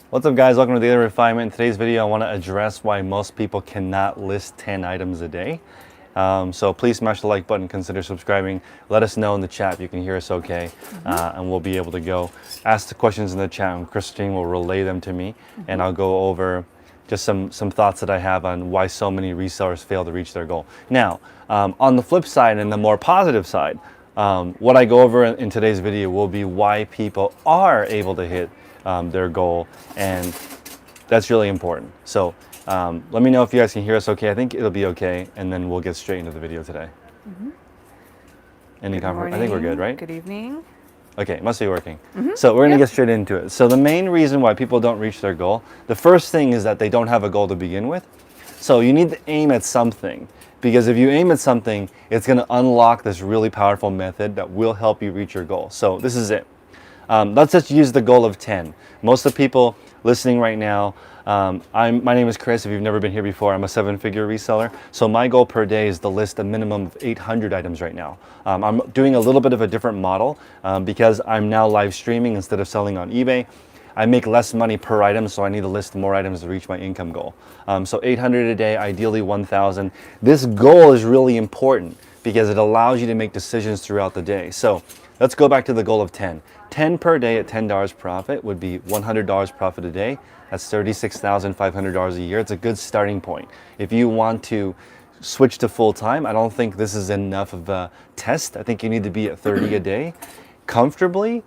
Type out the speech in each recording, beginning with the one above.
What's up guys, welcome to Daily Refinement. In today's video I want to address why most people cannot list 10 items a day. So please smash the like button, consider subscribing. Let us know in the chat if you can hear us okay, and we'll be able to go ask the questions in the chat and Christine will relay them to me, and I'll go over just some thoughts that I have on why so many resellers fail to reach their goal. Now, on the flip side and the more positive side, what I go over in today's video will be why people are able to hit their goal, and that's really important. So let me know if you guys can hear us okay. I think it'll be okay, and then we'll get straight into the video today. Any comment? I think we're good, right? Good evening. Okay, it must be working. So we're gonna get straight into it. So the main reason why people don't reach their goal, the first thing is that they don't have a goal to begin with. So you need to aim at something, because if you aim at something, it's gonna unlock this really powerful method that will help you reach your goal. So this is it. Let's just use the goal of 10. Most of the people listening right now, my name is Chris. If you've never been here before, I'm a 7-figure reseller. So my goal per day is to list a minimum of 800 items right now. I'm doing a little bit of a different model because I'm now live streaming instead of selling on eBay. I make less money per item, so I need to list more items to reach my income goal. So 800 a day, ideally 1,000. This goal is really important because it allows you to make decisions throughout the day. So let's go back to the goal of 10. 10 per day at $10 profit would be $100 profit a day. That's $36,500 a year. It's a good starting point. If you want to switch to full-time, I don't think this is enough of a test. I think you need to be at 30 a day comfortably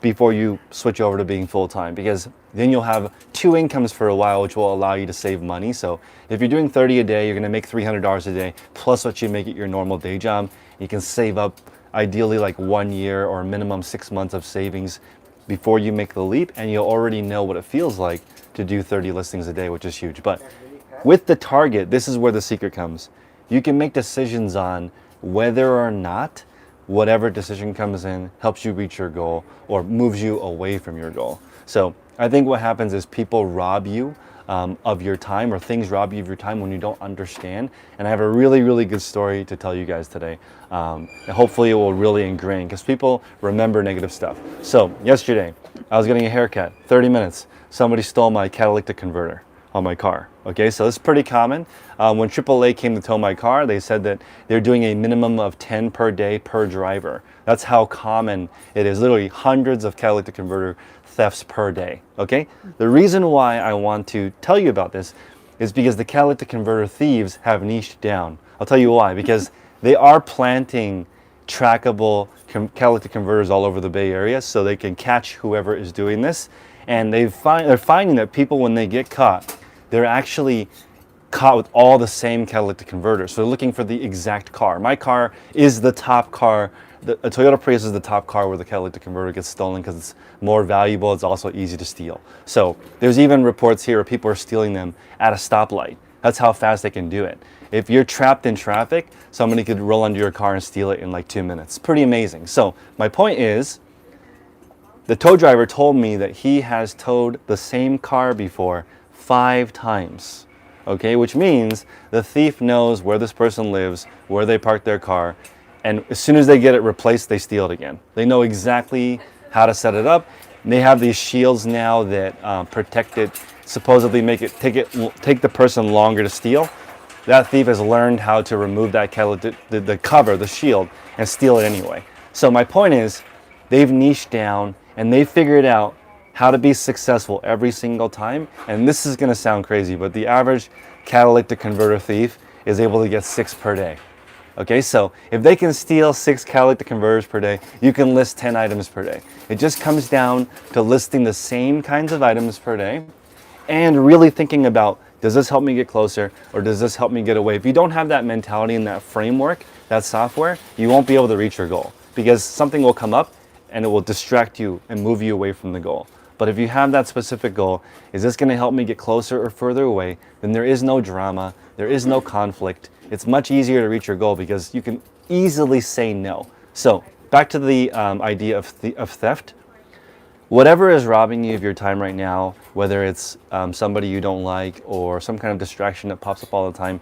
before you switch over to being full-time, because then you'll have two incomes for a while, which will allow you to save money. So if you're doing 30 a day, you're gonna make $300 a day, plus what you make at your normal day job. You can save up ideally like 1 year or minimum 6 months of savings before you make the leap, and you'll already know what it feels like to do 30 listings a day, which is huge. But with the target, this is where the secret comes. You can make decisions on whether or not whatever decision comes in helps you reach your goal or moves you away from your goal. So I think what happens is people rob you of your time, or things rob you of your time when you don't understand. And I have a really good story to tell you guys today. And hopefully it will really ingrain, because people remember negative stuff. So yesterday, I was getting a haircut, 30 minutes. Somebody stole my catalytic converter on my car. Okay, so it's pretty common. When AAA came to tow my car, they said that they're doing a minimum of 10 per day per driver. That's how common it is. Literally hundreds of catalytic converter thefts per day. Okay, the reason why I want to tell you about this is because the catalytic converter thieves have niched down. I'll tell you why. Because they are planting trackable catalytic converters all over the Bay Area so they can catch whoever is doing this. And they're finding that people, when they get caught, they're actually caught with all the same catalytic converters. So they're looking for the exact car. My car is the top car. A Toyota Prius is the top car where the catalytic converter gets stolen because it's more valuable. It's also easy to steal. So there's even reports here where people are stealing them at a stoplight. That's how fast they can do it. If you're trapped in traffic, somebody could roll under your car and steal it in like 2 minutes. Pretty amazing. So my point is, the tow driver told me that he has towed the same car before 5 times. Okay, which means the thief knows where this person lives, where they parked their car, and as soon as they get it replaced, they steal it again. They know exactly how to set it up. They have these shields now that protect it, supposedly take the person longer to steal. That thief has learned how to remove that the cover, the shield, and steal it anyway. So my point is, they've niched down and they figured out how to be successful every single time. And this is gonna sound crazy, but the average catalytic converter thief is able to get 6 per day. Okay, so if they can steal 6 catalytic converters per day, you can list 10 items per day. It just comes down to listing the same kinds of items per day and really thinking about, does this help me get closer or does this help me get away? If you don't have that mentality and that framework, that software, you won't be able to reach your goal, because something will come up and it will distract you and move you away from the goal. But if you have that specific goal, is this gonna help me get closer or further away, then there is no drama, there is no conflict. It's much easier to reach your goal because you can easily say no. So back to the idea of theft. Whatever is robbing you of your time right now, whether it's somebody you don't like or some kind of distraction that pops up all the time,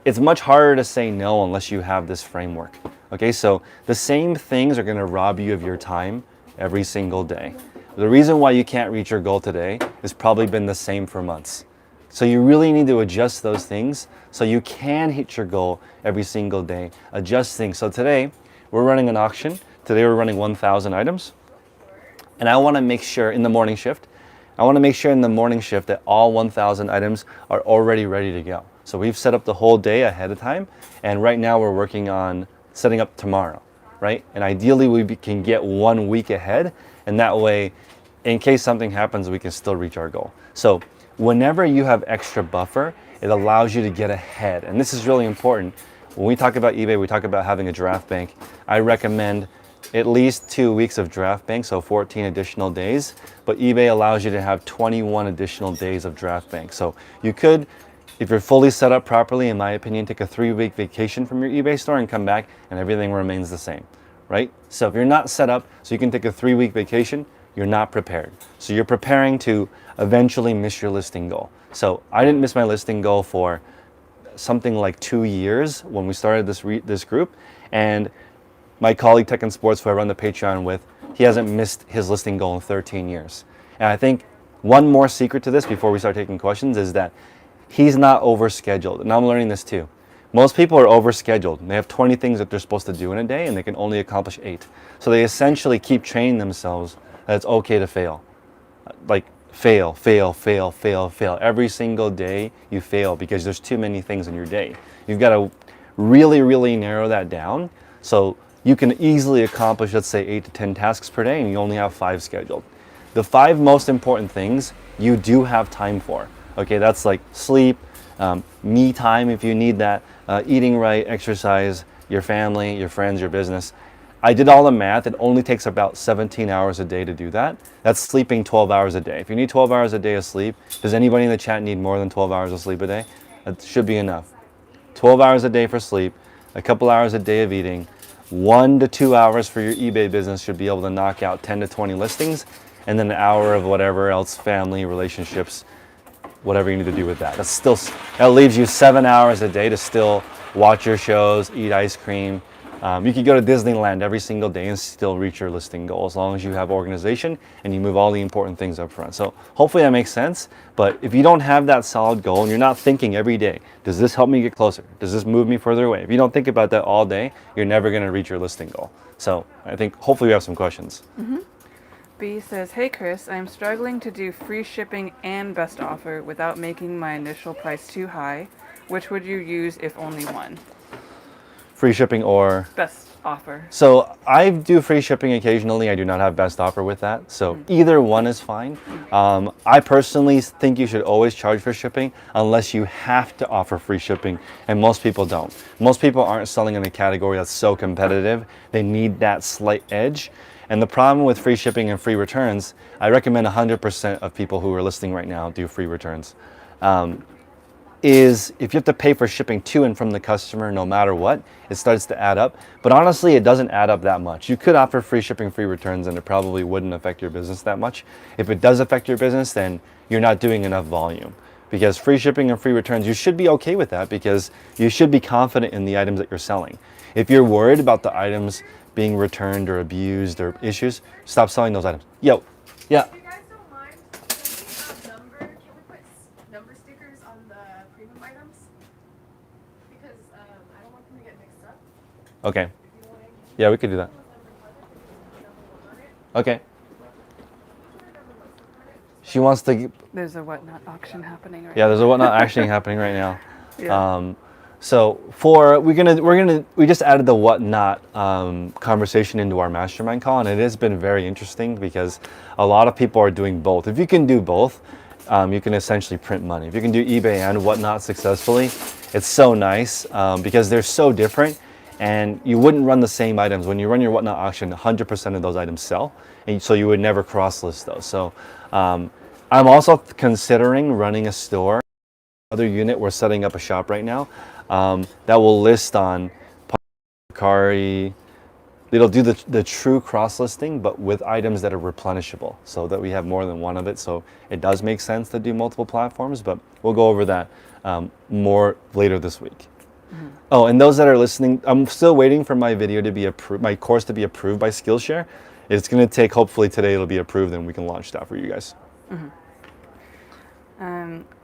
it's much harder to say no unless you have this framework. Okay, so the same things are gonna rob you of your time every single day. The reason why you can't reach your goal today has probably been the same for months. So you really need to adjust those things so you can hit your goal every single day. Adjust things. So today we're running an auction. Today we're running 1,000 items. And I want to make sure in the morning shift, that all 1,000 items are already ready to go. So we've set up the whole day ahead of time. And right now we're working on setting up tomorrow, right? And ideally we can get 1 week ahead. And that way, in case something happens, we can still reach our goal. So whenever you have extra buffer, it allows you to get ahead. And this is really important. When we talk about eBay, we talk about having a draft bank. I recommend at least 2 weeks of draft bank, so 14 additional days. But eBay allows you to have 21 additional days of draft bank. So you could, if you're fully set up properly, in my opinion, take a 3-week vacation from your eBay store and come back and everything remains the same, right? So if you're not set up so you can take a 3-week vacation, you're not prepared. So you're preparing to eventually miss your listing goal. So I didn't miss my listing goal for something like 2 years when we started this group. And my colleague Tech and Sports, who I run the Patreon with, he hasn't missed his listing goal in 13 years. And I think one more secret to this before we start taking questions is that he's not overscheduled. And I'm learning this too. Most people are overscheduled. They have 20 things that they're supposed to do in a day and they can only accomplish 8. So they essentially keep training themselves that it's okay to fail. Like fail. Every single day you fail because there's too many things in your day. You've got to really, really narrow that down so you can easily accomplish, let's say, 8 to 10 tasks per day and you only have 5 scheduled. The 5 most important things you do have time for. Okay, that's like sleep, me time if you need that, eating right, exercise, your family, your friends, your business. I did all the math. It only takes about 17 hours a day to do that. That's sleeping 12 hours a day. If you need 12 hours a day of sleep, does anybody in the chat need more than 12 hours of sleep a day? That should be enough. 12 hours a day for sleep, a couple hours a day of eating, 1 to 2 hours for your eBay business should be able to knock out 10 to 20 listings, and then an hour of whatever else, family, relationships, whatever you need to do with that. That leaves you 7 hours a day to still watch your shows, eat ice cream. You could go to Disneyland every single day and still reach your listing goal as long as you have organization and you move all the important things up front. So hopefully that makes sense. But if you don't have that solid goal and you're not thinking every day, does this help me get closer? Does this move me further away? If you don't think about that all day, you're never going to reach your listing goal. So I think hopefully we have some questions. Mm-hmm. B says, hey Chris, I'm struggling to do free shipping and best offer without making my initial price too high. Which would you use if only one? Free shipping or best offer. So I do free shipping occasionally. I do not have best offer with that. So either one is fine. I personally think you should always charge for shipping unless you have to offer free shipping, and most people don't. Most people aren't selling in a category that's so competitive. They need that slight edge. And the problem with free shipping and free returns, I recommend 100% of people who are listing right now do free returns. Is if you have to pay for shipping to and from the customer no matter what, it starts to add up. But honestly, it doesn't add up that much. You could offer free shipping, free returns, and it probably wouldn't affect your business that much. If it does affect your business, then you're not doing enough volume. Because free shipping and free returns, you should be okay with that because you should be confident in the items that you're selling. If you're worried about the items being returned or abused or issues, stop selling those items. Yo, yeah. Okay. Yeah, we could do that. Okay. She wants to. There's a whatnot auction happening right now. Yeah, there's a whatnot auction happening right now. Yeah. So we just added the whatnot conversation into our mastermind call, and it has been very interesting because a lot of people are doing both. If you can do both, you can essentially print money. If you can do eBay and whatnot successfully, it's so nice because they're so different. And you wouldn't run the same items. When you run your whatnot auction, 100% of those items sell, and so you would never cross list those. So I'm also considering running a store. Other unit, we're setting up a shop right now that will list on Mercari. It'll do the true cross listing, but with items that are replenishable, so that we have more than one of it. So it does make sense to do multiple platforms, but we'll go over that more later this week. Mm-hmm. Oh, and those that are listening, I'm still waiting for my video to be approved, my course to be approved by Skillshare. It's going to take, hopefully today it'll be approved and we can launch that for you guys.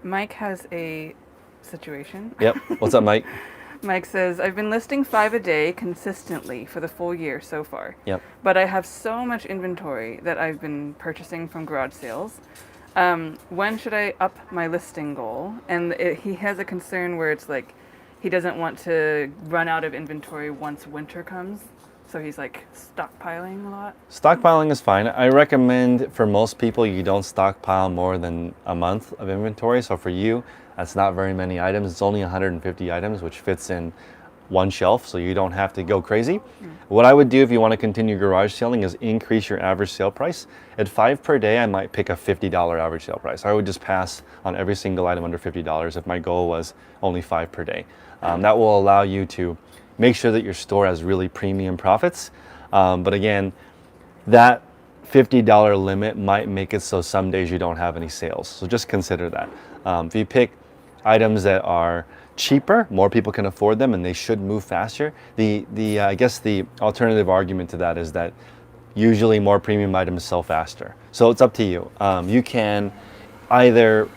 Mike has a situation. Yep. What's up, Mike? Mike says, I've been listing 5 a day consistently for the full year so far. Yep. But I have so much inventory that I've been purchasing from garage sales. When should I up my listing goal? And he has a concern where it's like he doesn't want to run out of inventory once winter comes. So he's like stockpiling a lot. Stockpiling is fine. I recommend for most people you don't stockpile more than a month of inventory. So for you, that's not very many items. It's only 150 items, which fits in one shelf, so you don't have to go crazy. What I would do if you want to continue garage selling is increase your average sale price. At 5 per day, I might pick a $50 average sale price. I would just pass on every single item under $50 if my goal was only 5 per day. That will allow you to make sure that your store has really premium profits. But again, that $50 limit might make it so some days you don't have any sales. So just consider that. If you pick items that are cheaper, more people can afford them, and they should move faster. I guess the alternative argument to that is that usually more premium items sell faster. So it's up to you. You can either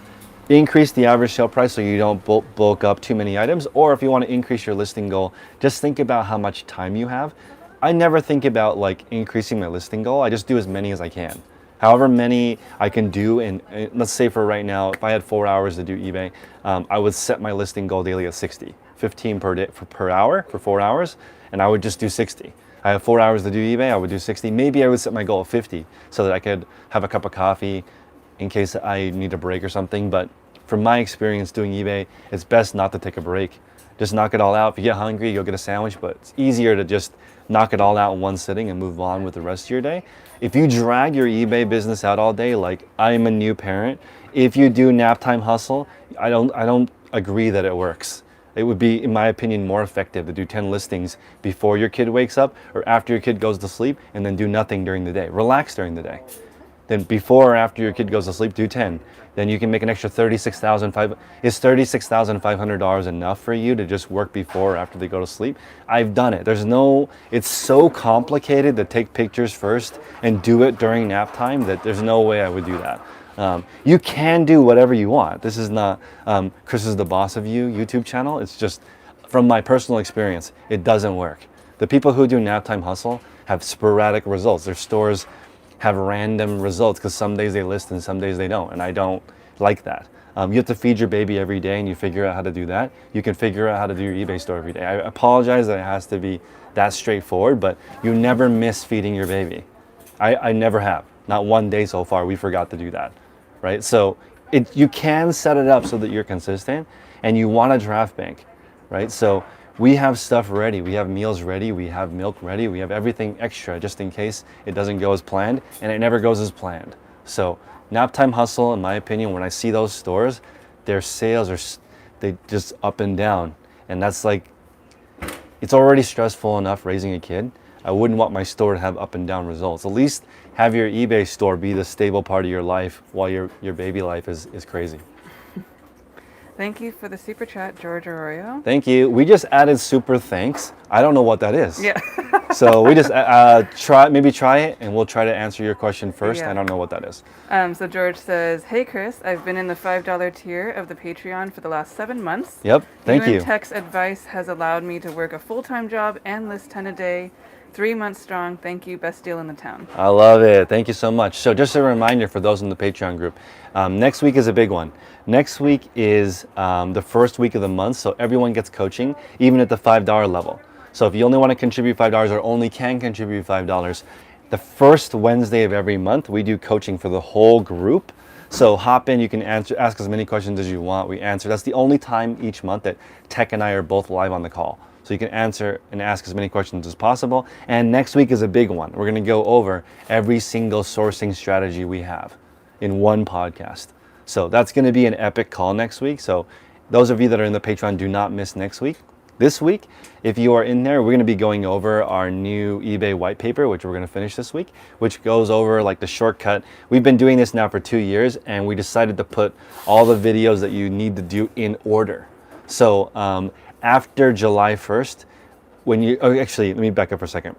increase the average sale price so you don't bulk up too many items, or if you want to increase your listing goal, just think about how much time you have. I never think about like increasing my listing goal. I just do as many as I can. However many I can do, and let's say for right now, if I had 4 hours to do eBay, I would set my listing goal daily at 60, 15 per day per hour for 4 hours, and I would just do 60. I have 4 hours to do eBay, I would do 60. Maybe I would set my goal at 50 so that I could have a cup of coffee in case I need a break or something. But from my experience doing eBay, it's best not to take a break. Just knock it all out. If you get hungry, you'll get a sandwich, but it's easier to just knock it all out in one sitting and move on with the rest of your day. If you drag your eBay business out all day, like I'm a new parent, if you do nap time hustle, I don't agree that it works. It would be, in my opinion, more effective to do 10 listings before your kid wakes up or after your kid goes to sleep, and then do nothing during the day. Relax during the day. Then before or after your kid goes to sleep, do 10. Then you can make an extra $36,500. Is $36,500 enough for you to just work before or after they go to sleep? I've done it. It's so complicated to take pictures first and do it during nap time that there's no way I would do that. You can do whatever you want. This is not Chris is the Boss of You YouTube channel. It's just from my personal experience, it doesn't work. The people who do nap time hustle have sporadic results. Their stores have random results because some days they list and some days they don't, and I don't like that. You have to feed your baby every day, and you figure out how to do that. You can figure out how to do your eBay store every day. I apologize that it has to be that straightforward, but you never miss feeding your baby. I never have. Not one day so far we forgot to do that, right? So you can set it up so that you're consistent, and you want a draft bank, right? So we have stuff ready. We have meals ready. We have milk ready. We have everything extra just in case it doesn't go as planned, and it never goes as planned. So nap time hustle, in my opinion, when I see those stores, their sales they just up and down. And that's like, it's already stressful enough raising a kid. I wouldn't want my store to have up and down results. At least have your eBay store be the stable part of your life while your baby life is crazy. Thank you for the super chat, George Arroyo. Thank you. We just added super thanks. I don't know what that is. Yeah. So we just try it, and we'll try to answer your question first. Yeah. I don't know what that is. So George says, hey Chris, I've been in the $5 tier of the Patreon for the last 7 months. Yep, thank you. Tech's advice has allowed me to work a full-time job and list 10 a day. 3 months strong. Thank you. Best deal in the town. I love it. Thank you so much. So just a reminder for those in the Patreon group, next week is a big one. Next week is the first week of the month, so everyone gets coaching, even at the $5 level. So if you only want to contribute $5 or only can contribute $5, the first Wednesday of every month, we do coaching for the whole group. So hop in, you can ask as many questions as you want. We answer. That's the only time each month that Tech and I are both live on the call. So you can answer and ask as many questions as possible. And next week is a big one. We're going to go over every single sourcing strategy we have in one podcast. So that's going to be an epic call next week. So those of you that are in the Patreon, do not miss next week. This week, if you are in there, we're going to be going over our new eBay white paper, which we're going to finish this week, which goes over like the shortcut. We've been doing this now for 2 years, and we decided to put all the videos that you need to do in order. So after July 1st, actually, let me back up for a second.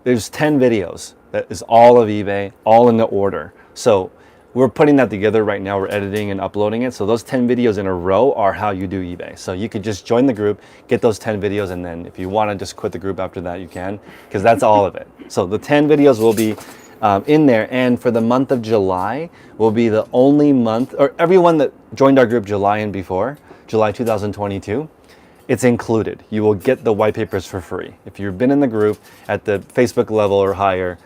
There's 10 videos that is all of eBay, all in the order. So we're putting that together right now. We're editing and uploading it. So those 10 videos in a row are how you do eBay. So you could just join the group, get those 10 videos, and then if you want to just quit the group after that, you can, because that's all of it. So the 10 videos will be in there. And for the month of July will be the only month, or everyone that joined our group July and before, July 2022, it's included. You will get the white papers for free. If you've been in the group at the Facebook level or higher,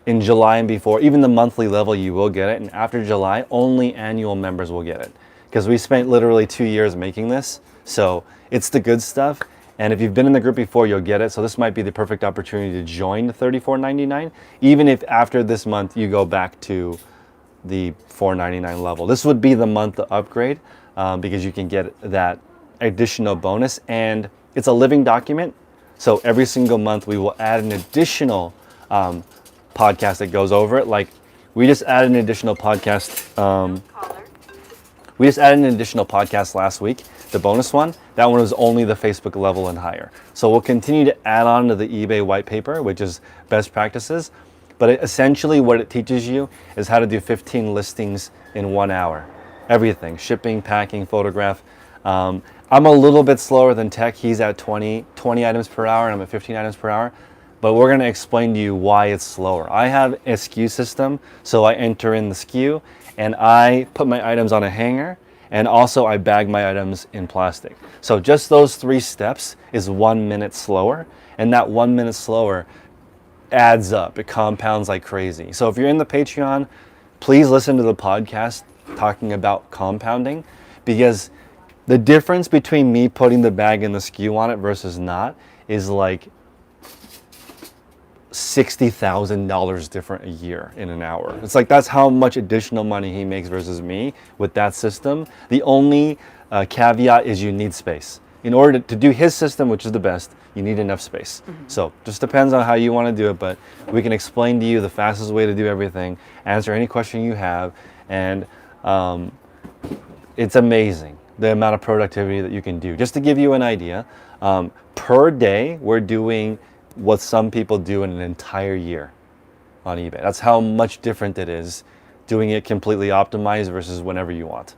in July and before, even the monthly level, you will get it. And after July, only annual members will get it. Because we spent literally 2 years making this. So it's the good stuff. And if you've been in the group before, you'll get it. So this might be the perfect opportunity to join the $34.99, even if after this month you go back to the $4.99 level. This would be the month to upgrade because you can get that additional bonus. And it's a living document. So every single month we will add an additional podcast that goes over it. Like we just added an additional podcast. We just added an additional podcast last week, the bonus one. That one was only the Facebook level and higher. So we'll continue to add on to the eBay white paper, which is best practices. But essentially what it teaches you is how to do 15 listings in 1 hour. Everything, shipping, packing, photograph. I'm a little bit slower than Tech. He's at 20 items per hour and I'm at 15 items per hour. But we're going to explain to you why it's slower. I have a SKU system, so I enter in the SKU and I put my items on a hanger, and also I bag my items in plastic. So just those 3 steps is 1 minute slower, and that 1 minute slower adds up. It compounds like crazy. So if you're in the Patreon, please listen to the podcast talking about compounding, because the difference between me putting the bag and the SKU on it versus not is like $60,000 different a year in an hour. It's like that's how much additional money he makes versus me with that system. The only caveat is you need space. In order to do his system, which is the best, you need enough space. So just depends on how you want to do it, but we can explain to you the fastest way to do everything, answer any question you have, and it's amazing the amount of productivity that you can do. Just to give you an idea, per day we're doing what some people do in an entire year on eBay. That's how much different it is doing it completely optimized versus whenever you want.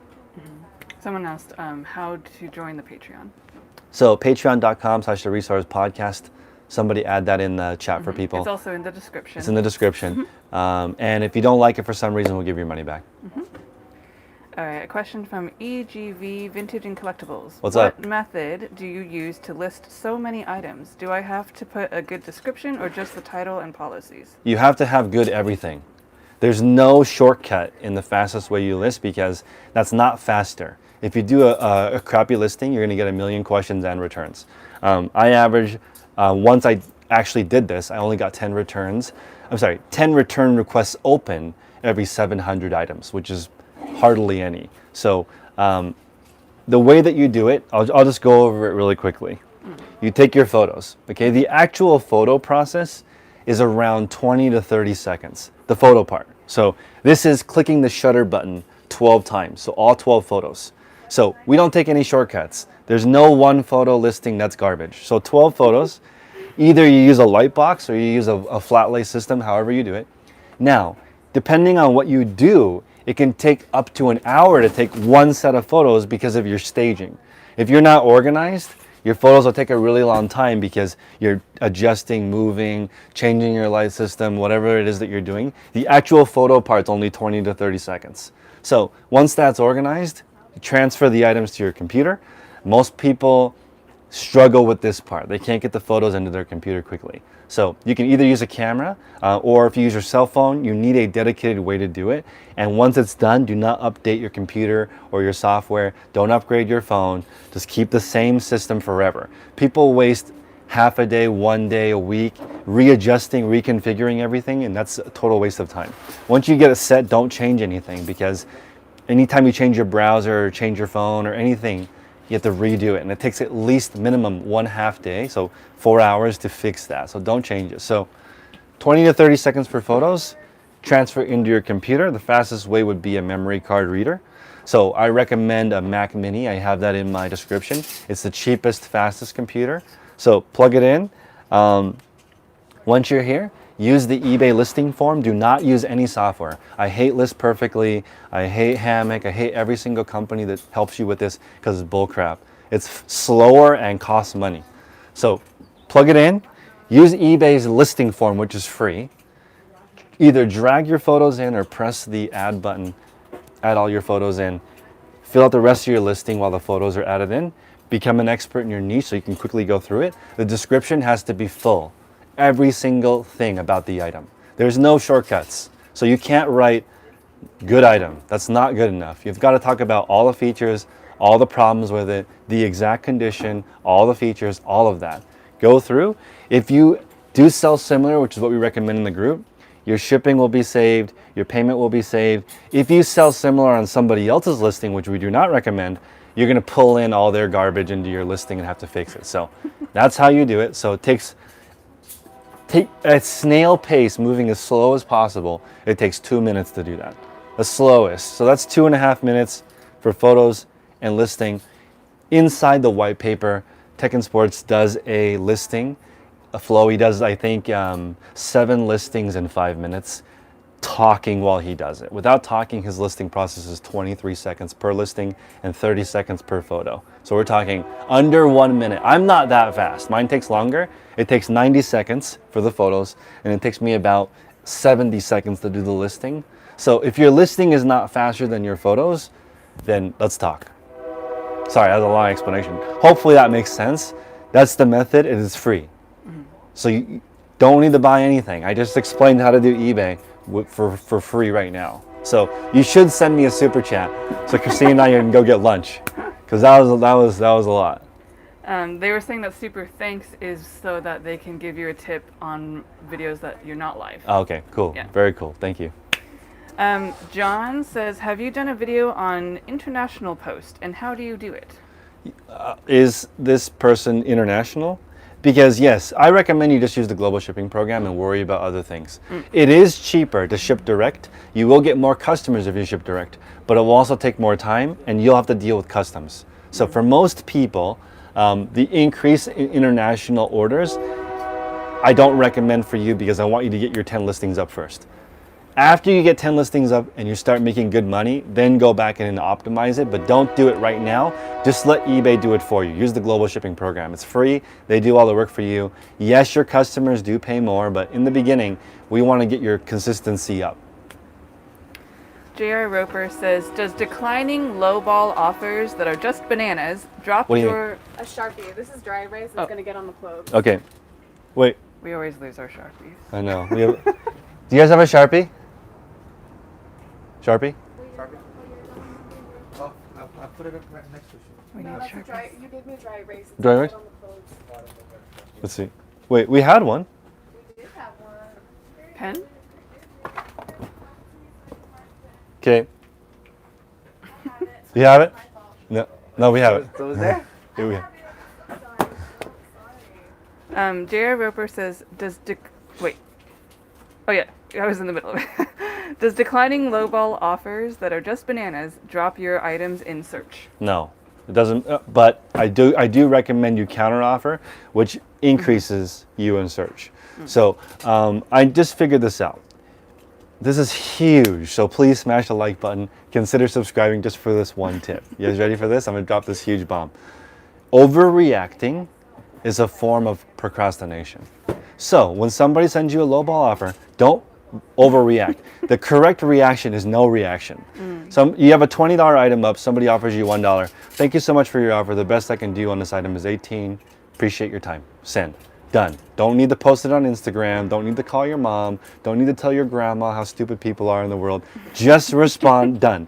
Someone asked how to join the Patreon. So patreon.com/the Resellers podcast. Somebody add that in the chat for people. It's also in the description. It's in the description. And if you don't like it for some reason, we'll give your money back. All right, a question from EGV Vintage and Collectibles. What's up? What method do you use to list so many items? Do I have to put a good description or just the title and policies? You have to have good everything. There's no shortcut in the fastest way you list, because that's not faster. If you do a crappy listing, you're going to get a million questions and returns. I average, once I actually did this, I only got 10 returns. 10 return requests open every 700 items, which is hardly any. So the way that you do it, I'll just go over it really quickly. You take your photos, okay? The actual photo process is around 20 to 30 seconds, the photo part. So this is clicking the shutter button 12 times, so all 12 photos. So we don't take any shortcuts. There's no one photo listing that's garbage. So 12 photos, either you use a light box or you use a flat lay system, however you do it. Now, depending on what you do, it can take up to an hour to take one set of photos because of your staging. If you're not organized, your photos will take a really long time because you're adjusting, moving, changing your light system, whatever it is that you're doing. The actual photo part's only 20 to 30 seconds. So once that's organized, you transfer the items to your computer. Most people struggle with this part. They can't get the photos into their computer quickly. So you can either use a camera or if you use your cell phone, you need a dedicated way to do it. And once it's done, do not update your computer or your software. Don't upgrade your phone. Just keep the same system forever. People waste half a day, 1 day, a week, readjusting, reconfiguring everything, and that's a total waste of time. Once you get it set, don't change anything, because anytime you change your browser or change your phone or anything, you have to redo it, and it takes at least minimum 1/2 day, so 4 hours to fix that. So don't change it. So 20 to 30 seconds for photos, transfer into your computer. The fastest way would be a memory card reader. So I recommend a Mac Mini. I have that in my description. It's the cheapest, fastest computer. So plug it in. Once you're here, use the eBay listing form. Do not use any software. I hate List Perfectly. I hate Hammock. I hate every single company that helps you with this because it's bullcrap. It's slower and costs money. So plug it in. Use eBay's listing form, which is free. Either drag your photos in or press the add button, add all your photos in. Fill out the rest of your listing while the photos are added in. Become an expert in your niche so you can quickly go through it. The description has to be full. Every single thing about the item. There's no shortcuts. So you can't write good item. That's not good enough. You've got to talk about all the features, all the problems with it, the exact condition, all the features, all of that. Go through. If you do sell similar, which is what we recommend in the group, your shipping will be saved, your payment will be saved. If you sell similar on somebody else's listing, which we do not recommend, you're going to pull in all their garbage into your listing and have to fix it. So that's how you do it. So it takes at snail pace, moving as slow as possible. It takes 2 minutes to do that, the slowest. So that's 2.5 minutes for photos and listing. Inside the white paper, Tech and Sports does a listing, a flow. He does, I think, 7 listings in 5 minutes, talking while he does it. Without talking, his listing process is 23 seconds per listing and 30 seconds per photo. So we're talking under 1 minute. I'm not that fast. Mine takes longer. It takes 90 seconds for the photos, and it takes me about 70 seconds to do the listing. So if your listing is not faster than your photos, then let's talk. Sorry, that's a long explanation. Hopefully that makes sense. That's the method. It is free. So you don't need to buy anything. I just explained how to do eBay for free right now. So you should send me a super chat so Christine and I can go get lunch, because that was a lot. They were saying that super thanks is so that they can give you a tip on videos that you're not live. Oh, okay, cool. Yeah. Very cool. Thank you. John says, have you done a video on international post, and how do you do it? Is this person international? Because yes, I recommend you just use the global shipping program and worry about other things. It is cheaper to ship direct. You will get more customers if you ship direct, but it will also take more time and you'll have to deal with customs. So for most people, the increase in international orders, I don't recommend for you, because I want you to get your 10 listings up first. After you get 10 listings up and you start making good money, then go back in and optimize it, but don't do it right now. Just let eBay do it for you. Use the global shipping program. It's free. They do all the work for you. Yes, your customers do pay more, but in the beginning, we want to get your consistency up. J.R. Roper says, does declining lowball offers that are just bananas drop your... A Sharpie. This is dry erase. It's going to get on the clothes. Okay. Wait. We always lose our Sharpies. I know. Do you guys have a Sharpie? Sharpie? Oh, I put it up right next to you. We need Sharpies. You gave me a dry erase. It's Dry gonna erase? get on the clothes. Let's see. Wait, we had one. We did have one. Pen? Okay. You have it? No, we have it. So is there? Here we go. J.R. Roper says, wait. Oh yeah, I was in the middle of it. Does declining lowball offers that are just bananas drop your items in search? No, it doesn't. But I do recommend you counteroffer, which increases you in search. So I just figured this out. This is huge, so please smash the like button. Consider subscribing just for this one tip. You guys ready for this? I'm gonna drop this huge bomb. Overreacting is a form of procrastination. So when somebody sends you a lowball offer, don't overreact. The correct reaction is no reaction. You have a $20 item up, somebody offers you $1. Thank you so much for your offer. The best I can do on this item is $18. Appreciate your time. Send. Done. Don't need to post it on Instagram. Don't need to call your mom. Don't need to tell your grandma how stupid people are in the world. Just respond. Done.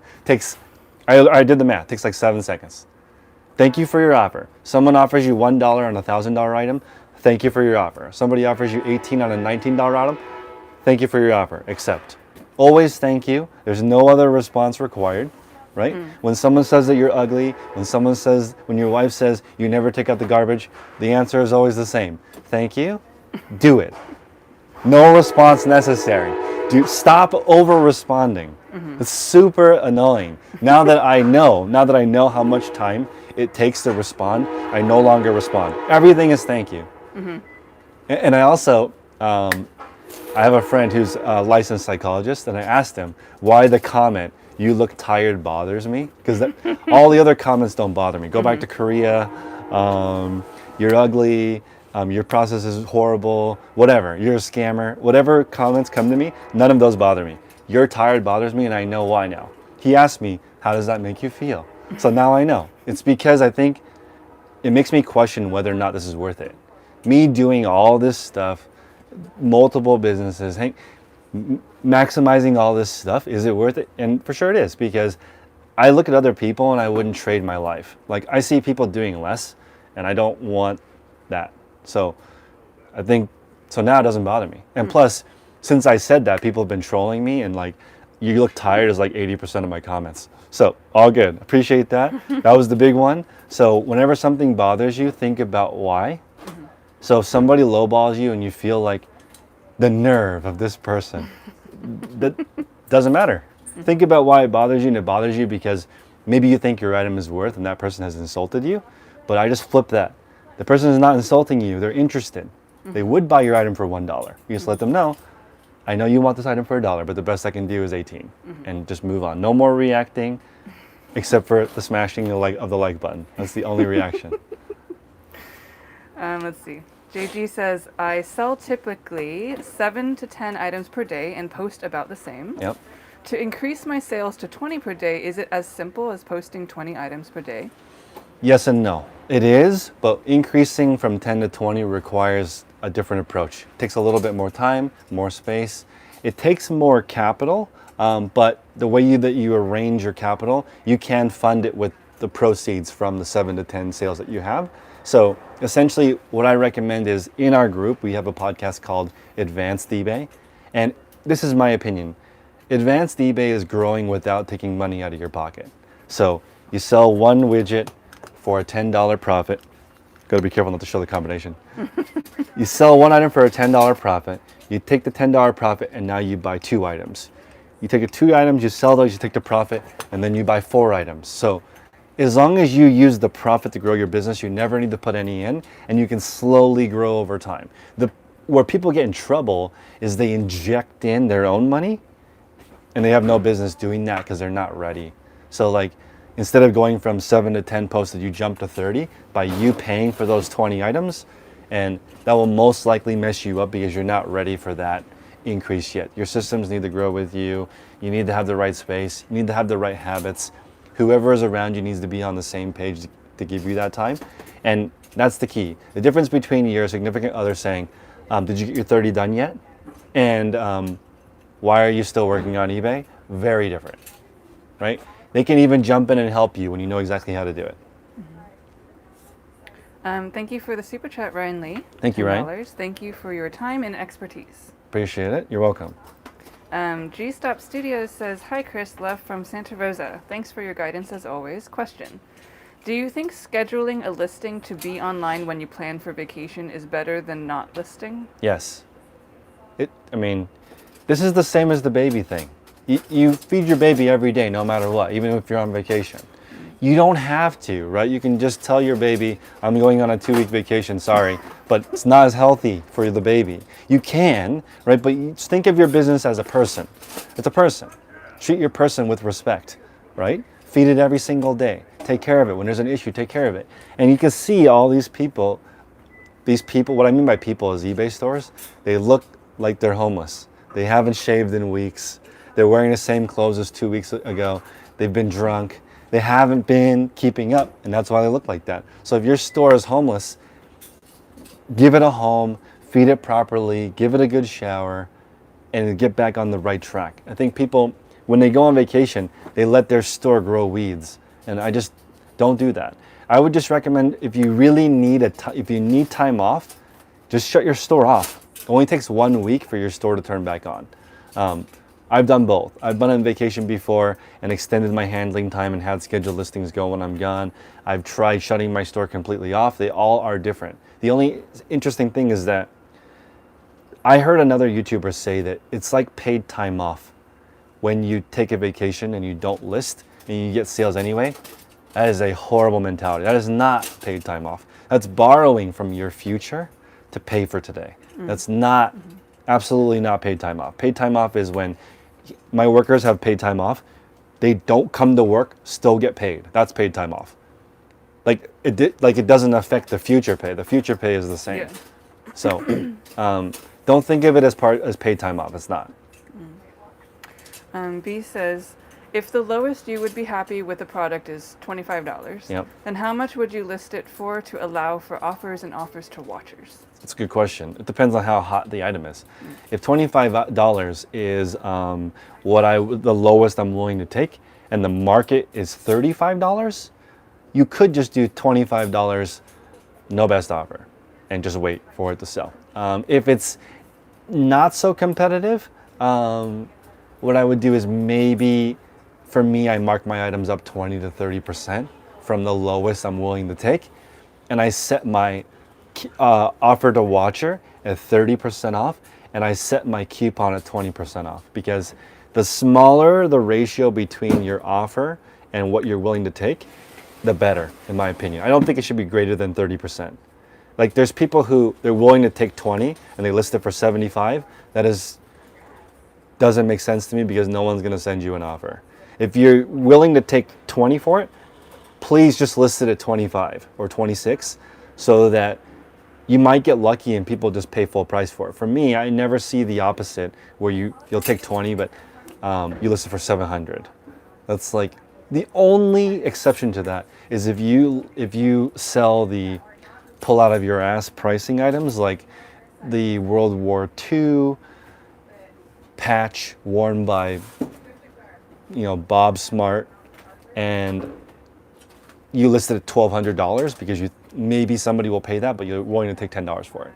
I did the math. Takes like 7 seconds. Thank you for your offer. Someone offers you $1 on a $1,000 item. Thank you for your offer. Somebody offers you $18 on a $19 item. Thank you for your offer. Accept. Always thank you. There's no other response required, right? When someone says that you're ugly, when your wife says you never take out the garbage, the answer is always the same. Thank you. Do it. No response necessary. Stop over responding. It's super annoying. Now that I know how much time it takes to respond, I no longer respond. Everything is thank you. And I also, I have a friend who's a licensed psychologist, and I asked him why the comment, "You look tired," bothers me, because all the other comments don't bother me. Go back to Korea, you're ugly, your process is horrible, whatever, you're a scammer, whatever comments come to me, none of those bother me. You're tired bothers me, and I know why now. He asked me, how does that make you feel? So now I know. It's because I think it makes me question whether or not this is worth it. Me doing all this stuff, multiple businesses, maximizing all this stuff, is it worth it? And for sure it is, because I look at other people and I wouldn't trade my life. Like, I see people doing less and I don't want that. So I think, so now it doesn't bother me. And plus, since I said that, people have been trolling me, and like, you look tired is like 80% of my comments. So all good, appreciate that. That was the big one. So whenever something bothers you, think about why. So if somebody lowballs you and you feel like the nerve of this person, that doesn't matter. Think about why it bothers you, and it bothers you because maybe you think your item is worth and that person has insulted you. But I just flip that. The person is not insulting you, they're interested. They would buy your item for $1. You just let them know, I know you want this item for $1, but the best I can do is 18, and just move on. No more reacting, except for the smashing of the like button. That's the only reaction. Let's see. JG says, I sell typically 7 to 10 items per day and post about the same. Yep. To increase my sales to 20 per day, is it as simple as posting 20 items per day? Yes and no. It is, but increasing from 10 to 20 requires a different approach. It takes a little bit more time, more space. It takes more capital, but the way that you arrange your capital, you can fund it with the proceeds from the 7 to 10 sales that you have. So essentially what I recommend is, in our group, we have a podcast called Advanced eBay. And this is my opinion. Advanced eBay is growing without taking money out of your pocket. So you sell one widget for a $10 profit. Got to be careful not to show the combination. You sell one item for a $10 profit. You take the $10 profit and now you buy 2 items. You take the 2 items, you sell those, you take the profit, and then you buy 4 items. So as long as you use the profit to grow your business, you never need to put any in, and you can slowly grow over time. Where people get in trouble is they inject in their own money, and they have no business doing that because they're not ready. So like, instead of going from 7 to 10 posted, you jump to 30 by you paying for those 20 items, and that will most likely mess you up because you're not ready for that increase yet. Your systems need to grow with you. You need to have the right space. You need to have the right habits. Whoever is around you needs to be on the same page to give you that time. And that's the key. The difference between your significant other saying, did you get your 30 done yet? And why are you still working on eBay? Very different, right? They can even jump in and help you when you know exactly how to do it. Thank you for the super chat, Ryan Lee. Thank you, Ryan. $10. Thank you for your time and expertise. Appreciate it. You're welcome. G-Stop Studios says, hi Chris, love from Santa Rosa. Thanks for your guidance as always. Question. Do you think scheduling a listing to be online when you plan for vacation is better than not listing? Yes. This is the same as the baby thing. You feed your baby every day, no matter what, even if you're on vacation. You don't have to, right? You can just tell your baby, I'm going on a 2-week vacation, sorry, but it's not as healthy for the baby. You can, right? But you just think of your business as a person. It's a person. Treat your person with respect, right? Feed it every single day. Take care of it. When there's an issue, take care of it. And you can see all these people, what I mean by people is eBay stores, they look like they're homeless. They haven't shaved in weeks. They're wearing the same clothes as 2 weeks ago. They've been drunk. They haven't been keeping up, and that's why they look like that. So if your store is homeless, give it a home, feed it properly, give it a good shower, and get back on the right track. I think people, when they go on vacation, they let their store grow weeds, and I just don't do that. I would just recommend, if you really need if you need time off, just shut your store off. It only takes 1 week for your store to turn back on. I've done both. I've been on vacation before and extended my handling time and had scheduled listings go when I'm gone. I've tried shutting my store completely off. They all are different. The only interesting thing is that I heard another YouTuber say that it's like paid time off. When you take a vacation and you don't list and you get sales anyway, that is a horrible mentality. That is not paid time off. That's borrowing from your future to pay for today. That's not Absolutely not paid time off. Paid time off is when my workers have paid time off. They don't come to work, still get paid. That's paid time off. Like it doesn't affect the future pay. The future pay is the same. Yeah. So don't think of it as paid time off. It's not. B says, if the lowest you would be happy with a product is $25, Yep. then how much would you list it for to allow for offers and offers to watchers? That's a good question. It depends on how hot the item is. If $25 is the lowest I'm willing to take, and the market is $35, you could just do $25, no best offer, and just wait for it to sell. If it's not so competitive, what I would do is maybe, for me, I mark my items up 20 to 30% from the lowest I'm willing to take, and I set my offer to watcher at 30% off, and I set my coupon at 20% off, because the smaller the ratio between your offer and what you're willing to take, the better, in my opinion. I don't think it should be greater than 30%. Like, there's people who they're willing to take 20 and they list it for 75. That doesn't make sense to me, because no one's going to send you an offer. If you're willing to take 20 for it, please just list it at 25 or 26, so that you might get lucky and people just pay full price for it. For me, I never see the opposite, where you'll take 20 but you list it for 700. That's like, the only exception to that is if you sell the pull out of your ass pricing items, like the World War II patch worn by Bob Smart, and you listed at $1,200 because maybe somebody will pay that, but you're willing to take $10 for it.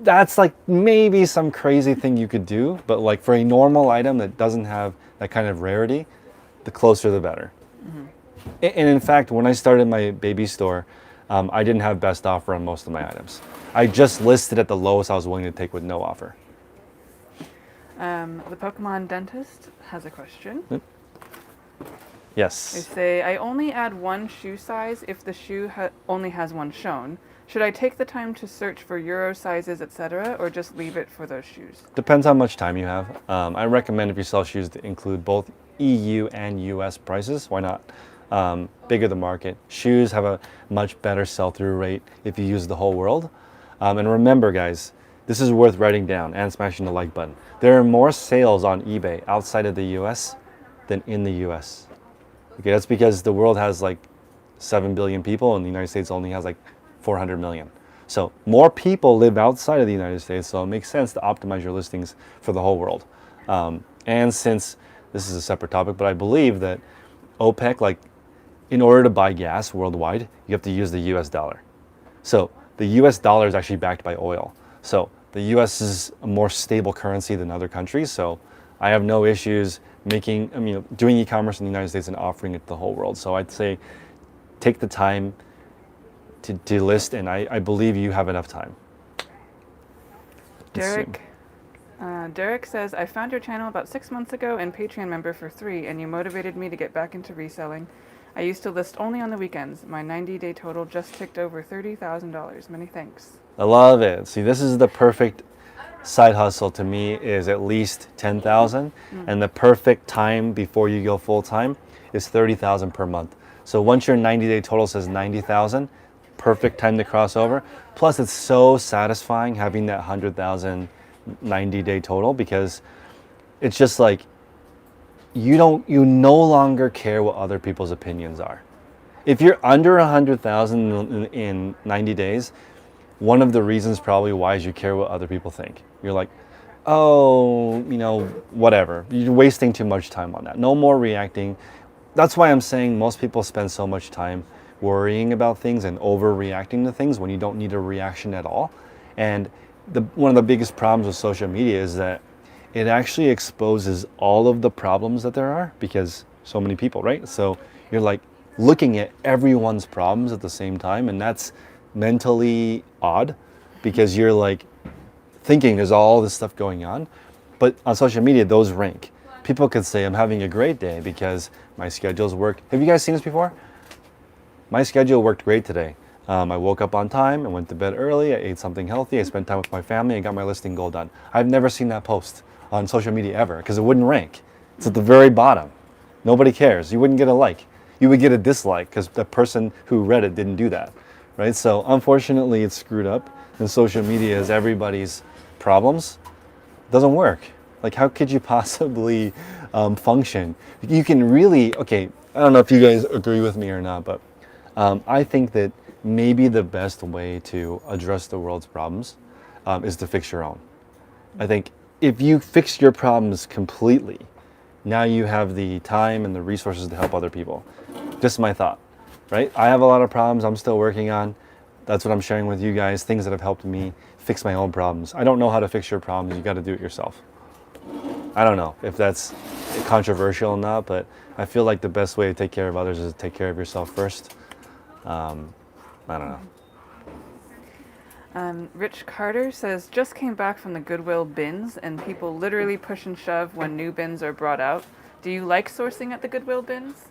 That's like maybe some crazy thing you could do, but like for a normal item that doesn't have that kind of rarity, the closer the better. And in fact, when I started my baby store, I didn't have best offer on most of my items. I just listed at the lowest I was willing to take with no offer. The Pokemon Dentist has a question. They Yes. say, I only add one shoe size if the shoe only has one shown. Should I take the time to search for Euro sizes, etc., or just leave it for those shoes? Depends how much time you have. I recommend, if you sell shoes, to include both EU and US prices. Why not? Bigger the market. Shoes have a much better sell-through rate if you use the whole world. And remember, guys, this is worth writing down and smashing the like button. There are more sales on eBay outside of the US than in the US. Okay, that's because the world has like 7 billion people and the United States only has like 400 million. So more people live outside of the United States, so it makes sense to optimize your listings for the whole world. And since this is a separate topic, but I believe that OPEC, like, in order to buy gas worldwide, you have to use the US dollar. So the US dollar is actually backed by oil. So the US is a more stable currency than other countries. So I have no issues doing e-commerce in the United States and offering it to the whole world. So I'd say take the time to list, and I believe you have enough time. Derek says, I found your channel about 6 months ago and Patreon member for 3, and you motivated me to get back into reselling. I used to list only on the weekends. My 90-day total just ticked over $30,000. Many thanks. I love it. See, this is the perfect side hustle to me, is at least 10,000, and the perfect time before you go full time is 30,000 per month. So once your 90-day total says 90,000, perfect time to cross over. Plus, it's so satisfying having that 100,000 90-day total, because it's just like you no longer care what other people's opinions are. If you're under 100,000 in 90 days, one of the reasons probably why is you care what other people think. You're like, oh, whatever. You're wasting too much time on that. No more reacting. That's why I'm saying most people spend so much time worrying about things and overreacting to things when you don't need a reaction at all. And one of the biggest problems with social media is that it actually exposes all of the problems that there are, because so many people, right? So you're like looking at everyone's problems at the same time, and that's mentally odd, because you're like thinking there's all this stuff going on. But on social media, those rank. People could say, I'm having a great day because my schedules work. Have you guys seen this before? My schedule worked great today. I woke up on time and went to bed early. I ate something healthy. I spent time with my family and got my listing goal done. I've never seen that post on social media ever because it wouldn't rank. It's at the very bottom. Nobody cares. You wouldn't get a like. You would get a dislike because the person who read it didn't do that, right? So unfortunately, it's screwed up. And social media is everybody's problems. It doesn't work. Like, how could you possibly function? You can really, okay, I don't know if you guys agree with me or not, but I think that maybe the best way to address the world's problems is to fix your own. I think if you fix your problems completely, now you have the time and the resources to help other people. Just my thought, right? I have a lot of problems I'm still working on. That's what I'm sharing with you guys, things that have helped me fix my own problems. I don't know how to fix your problems. You got to do it yourself. I don't know if that's controversial or not, but I feel like the best way to take care of others is to take care of yourself first. I don't know. Rich Carter says, just came back from the Goodwill bins and people literally push and shove when new bins are brought out. Do you like sourcing at the Goodwill bins?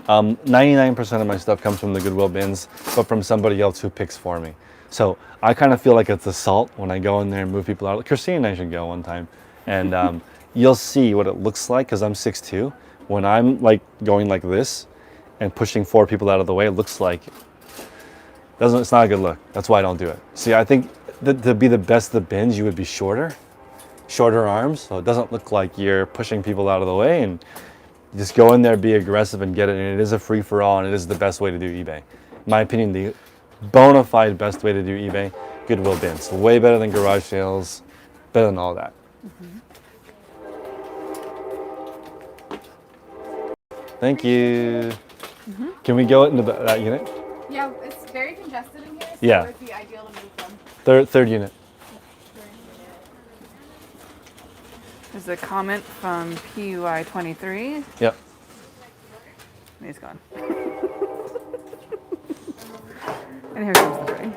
99% of my stuff comes from the Goodwill bins, but from somebody else who picks for me. So I kind of feel like it's assault when I go in there and move people out. Christine and I should go one time, and you'll see what it looks like because I'm 6'2". When I'm like going like this and pushing 4 people out of the way, it looks like it's not a good look. That's why I don't do it. See, I think that to be the best of the bins, you would be shorter arms, so it doesn't look like you're pushing people out of the way, and just go in there, be aggressive, and get it. And it is a free-for-all, and it is the best way to do eBay. In my opinion, the bona fide best way to do eBay, Goodwill bins. Way better than garage sales, better than all that. Thank you. Can we go into that unit? Yeah, it's very congested in here, so Yeah. it would be ideal to move them. Third unit. There's a comment from PUI23. Yep. He's gone. And here comes the rain.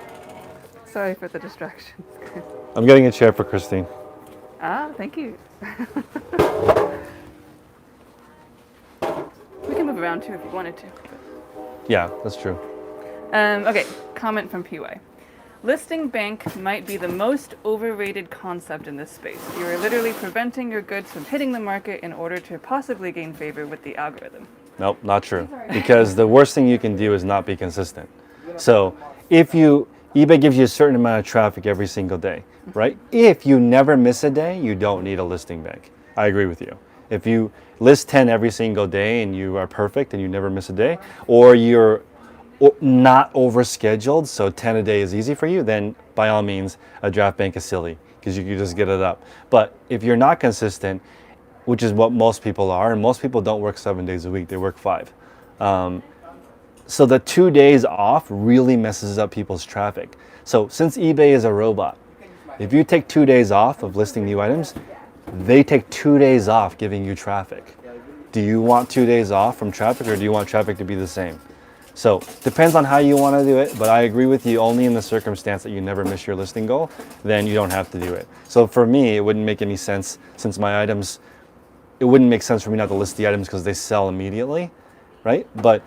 Sorry for the distraction. I'm getting a chair for Christine. Thank you. We can move around too if you wanted to. Yeah, that's true. Okay, comment from PY. Listing bank might be the most overrated concept in this space. You are literally preventing your goods from hitting the market in order to possibly gain favor with the algorithm. Nope, not true. Because the worst thing you can do is not be consistent. So if eBay gives you a certain amount of traffic every single day, right? If you never miss a day, you don't need a listing bank. I agree with you. If you list 10 every single day and you are perfect and you never miss a day, or you're not overscheduled, so 10 a day is easy for you, then by all means, a draft bank is silly because you can just get it up. But if you're not consistent, which is what most people are, and most people don't work 7 days a week, they work 5. So the 2 days off really messes up people's traffic. So since eBay is a robot, if you take 2 days off of listing new items, they take 2 days off giving you traffic. Do you want 2 days off from traffic, or do you want traffic to be the same? So depends on how you want to do it, but I agree with you, only in the circumstance that you never miss your listing goal, then you don't have to do it. So for me, it wouldn't make any sense, since my items, it wouldn't make sense for me not to list the items because they sell immediately, right? But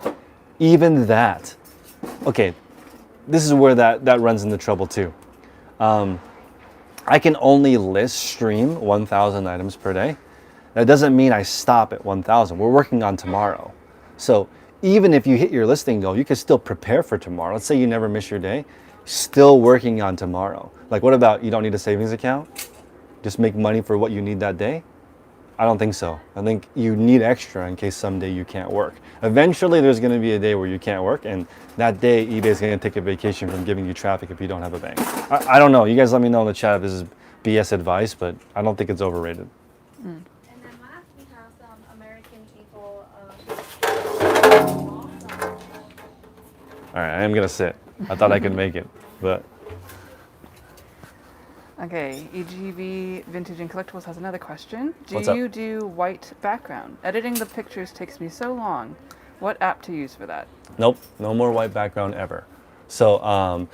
even that, okay, this is where that runs into trouble too. I can only stream 1,000 items per day. That doesn't mean I stop at 1,000. We're working on tomorrow. So even if you hit your listing goal, you can still prepare for tomorrow. Let's say you never miss your day, still working on tomorrow. Like, what about you don't need a savings account? Just make money for what you need that day? I don't think so. I think you need extra in case someday you can't work. Eventually there's gonna be a day where you can't work, and that day eBay's gonna take a vacation from giving you traffic if you don't have a bank. I don't know, you guys let me know in the chat if this is BS advice, but I don't think it's overrated. And then last, we have some American people. All right, I am gonna sit. I thought I could make it, but. Okay, EGV Vintage and Collectibles has another question. What's Do up? you do white background? Editing the pictures takes me so long. What app to use for that? Nope, no more white background ever. So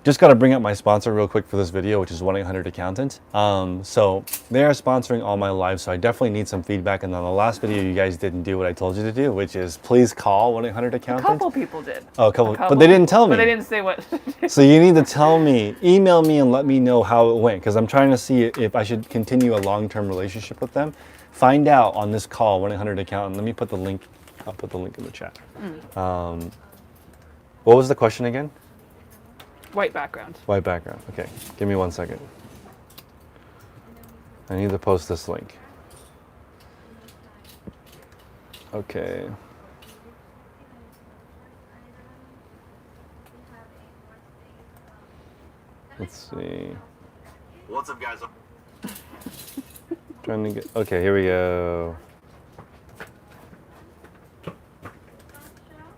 just got to bring up my sponsor real quick for this video, which is 1-800-ACCOUNTANT. So they are sponsoring all my lives, so I definitely need some feedback. And on the last video, you guys didn't do what I told you to do, which is please call 1-800-ACCOUNTANT. A couple people did. Oh, a couple, but they didn't tell me. But they didn't say what. So you need to tell me, email me and let me know how it went, because I'm trying to see if I should continue a long-term relationship with them. Find out on this call, 1-800-ACCOUNTANT. Let me put the link, I'll put the link in the chat. What was the question again? White background. White background. Okay, give me 1 second. I need to post this link. Okay. Let's see. What's up, guys? Trying to get. Okay, here we go.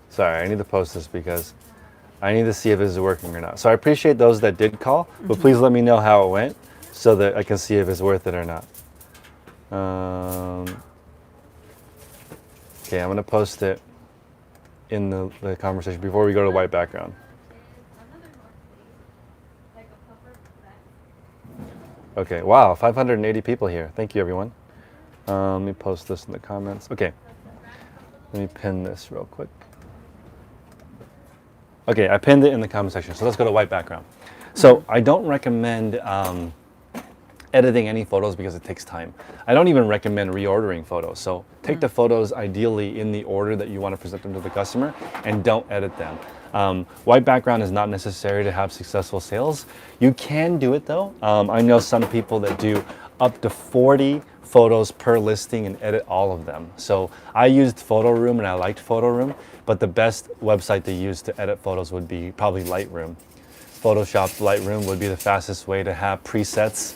Sorry, I need to post this because I need to see if this is working or not. So I appreciate those that did call, but please let me know how it went so that I can see if it's worth it or not. Okay, I'm gonna post it in the conversation before we go to white background. Okay, wow, 580 people here. Thank you, everyone. Let me post this in the comments. Okay, let me pin this real quick. Okay, I pinned it in the comment section. So let's go to white background. So I don't recommend editing any photos because it takes time. I don't even recommend reordering photos. So take the photos ideally in the order that you want to present them to the customer and don't edit them. White background is not necessary to have successful sales. You can do it though. I know some people that do up to 40 photos per listing and edit all of them. So I used PhotoRoom and I liked PhotoRoom, but the best website to use to edit photos would be probably Lightroom. Photoshop Lightroom would be the fastest way to have presets.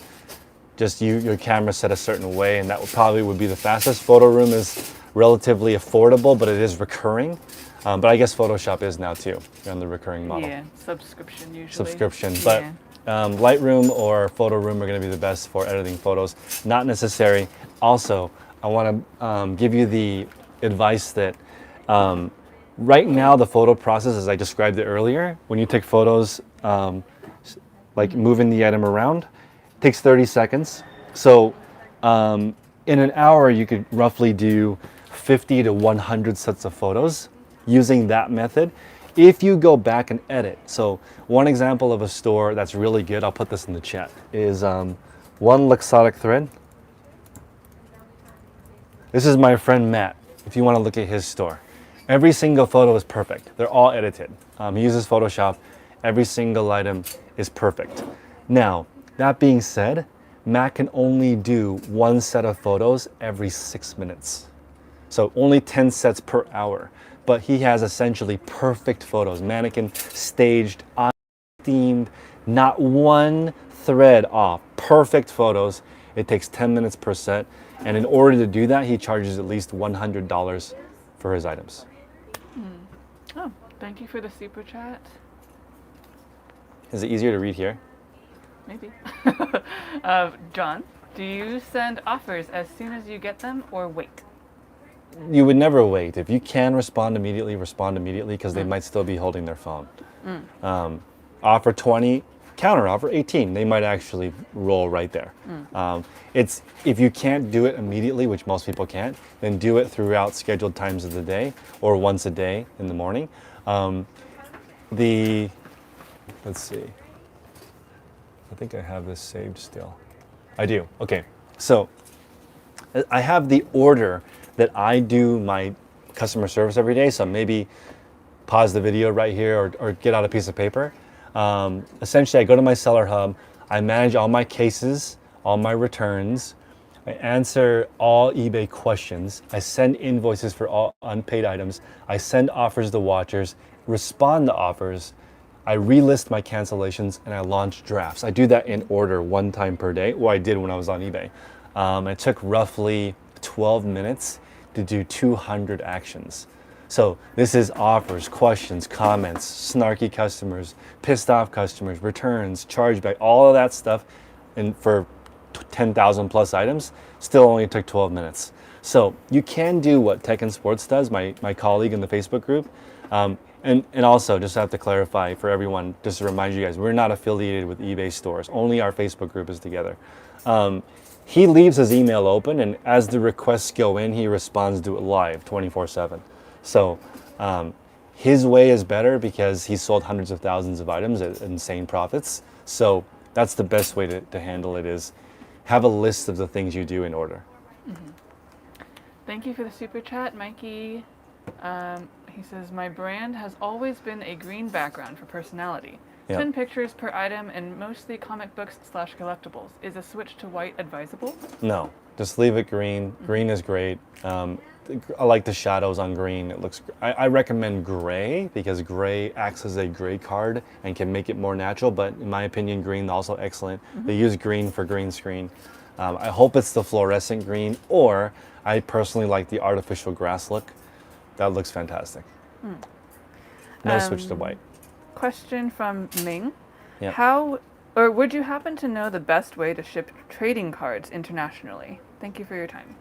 Just your camera set a certain way and that would be the fastest. PhotoRoom is relatively affordable, but it is recurring. But I guess Photoshop is now too, on the recurring model. Yeah, subscription usually. Subscription, but Lightroom or PhotoRoom are going to be the best for editing photos. Not necessary. Also, I want to give you the advice that right now the photo process, as I described it earlier, when you take photos, like moving the item around, takes 30 seconds. So in an hour, you could roughly do 50 to 100 sets of photos using that method. If you go back and edit. So one example of a store that's really good, I'll put this in the chat, is One Luxottic Thread. This is my friend Matt, if you want to look at his store. Every single photo is perfect. They're all edited. He uses Photoshop. Every single item is perfect. Now, that being said, Matt can only do one set of photos every 6 minutes. So only 10 sets per hour. But he has essentially perfect photos, mannequin staged, themed, not one thread off, perfect photos. It takes 10 minutes per set. And in order to do that, he charges at least $100 for his items. Oh, thank you for the super chat. Is it easier to read here? Maybe. John, do you send offers as soon as you get them or wait? You would never wait. If you can respond immediately because they might still be holding their phone. Offer 20, counter offer 18. They might actually roll right there. It's if you can't do it immediately, which most people can't, then do it throughout scheduled times of the day or once a day in the morning. Let's see. I think I have this saved still. I do. Okay. So I have the order that I do my customer service every day. So maybe pause the video right here or get out a piece of paper. Essentially, I go to my seller hub. I manage all my cases, all my returns. I answer all eBay questions. I send invoices for all unpaid items. I send offers to watchers, respond to offers. I relist my cancellations and I launch drafts. I do that in order one time per day, or I did when I was on eBay. It took roughly 12 minutes to do 200 actions. So this is offers, questions, comments, snarky customers, pissed off customers, returns, chargeback, all of that stuff. And for 10,000 plus items, still only took 12 minutes. So you can do what Tech and Sports does, my colleague in the Facebook group. And also, just have to clarify for everyone, just to remind you guys, we're not affiliated with eBay stores. Only our Facebook group is together. He leaves his email open, and as the requests go in, he responds to it live 24/7. So his way is better because he sold hundreds of thousands of items at insane profits. So that's the best way to handle it, is have a list of the things you do in order. Thank you for the super chat, Mikey. He says, my brand has always been a green background for personality. Yep. 10 pictures per item and mostly comic books / collectibles. Is a switch to white advisable? No, just leave it green. Green is great. I like the shadows on green. It looks. I recommend gray because gray acts as a gray card and can make it more natural. But in my opinion, green also excellent. They use green for green screen. I hope it's the fluorescent green, or I personally like the artificial grass look. That looks fantastic. No switch to white. Question from Ming. Yep. How, or would you happen to know the best way to ship trading cards internationally? Thank you for your time.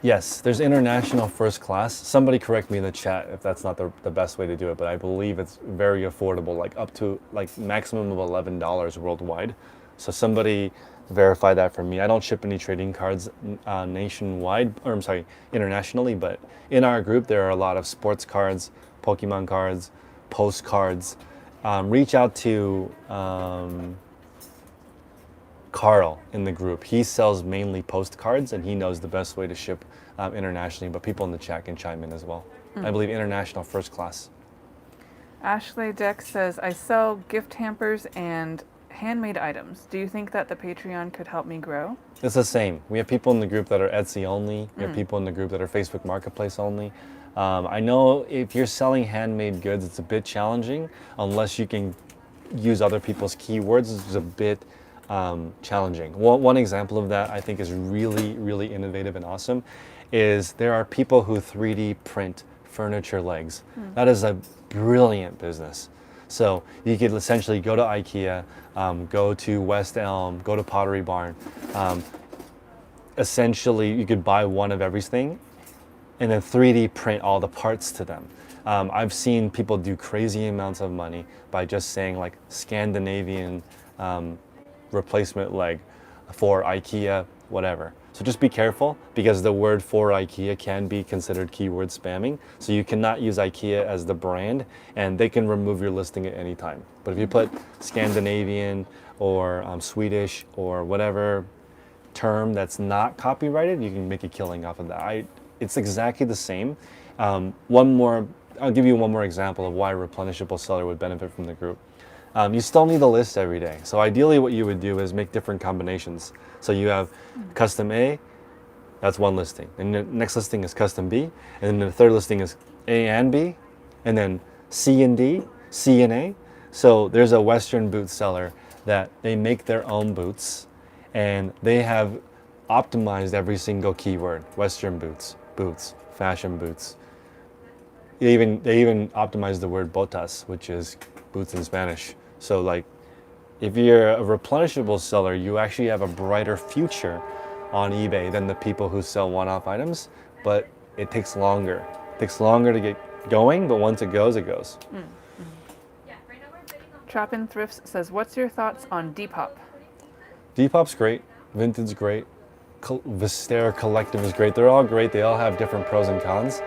Yes, there's international first class. Somebody correct me in the chat if that's not the best way to do it, but I believe it's very affordable, like up to like maximum of $11 worldwide. So somebody verify that for me. I don't ship any trading cards nationwide, or I'm sorry, internationally, but in our group there are a lot of sports cards, Pokemon cards, postcards. Reach out to Carl in the group. He sells mainly postcards and he knows the best way to ship internationally, but people in the chat can chime in as well. I believe international first class. Ashley Dex says, I sell gift hampers and handmade items. Do you think that the Patreon could help me grow? It's the same. We have people in the group that are Etsy only. We have people in the group that are Facebook Marketplace only. I know if you're selling handmade goods, it's a bit challenging unless you can use other people's keywords. It's a bit challenging. One example of that I think is really, really innovative and awesome is there are people who 3D print furniture legs. That is a brilliant business. So you could essentially go to IKEA, go to West Elm, go to Pottery Barn. Essentially, you could buy one of everything and then 3D print all the parts to them. I've seen people do crazy amounts of money by just saying like Scandinavian replacement leg for IKEA, whatever. So just be careful because the word for IKEA can be considered keyword spamming. So you cannot use IKEA as the brand and they can remove your listing at any time. But if you put Scandinavian or Swedish or whatever term that's not copyrighted, you can make a killing off of that. It's exactly the same. I'll give you one more example of why a replenishable seller would benefit from the group. You still need a list every day. So ideally what you would do is make different combinations. So you have custom A, that's one listing. And the next listing is custom B. And then the third listing is A and B. And then C and D, C and A. So there's a Western boot seller that they make their own boots and they have optimized every single keyword. Western boots, boots, fashion boots. They even optimized the word botas, which is boots in Spanish. So like, if you're a replenishable seller, you actually have a brighter future on eBay than the people who sell one-off items, but it takes longer. It takes longer to get going, but once it goes, it goes. Trappin Thrifts says, what's your thoughts on Depop? Depop's great, Vinted's great, Vistera Collective is great. They're all great. They all have different pros and cons.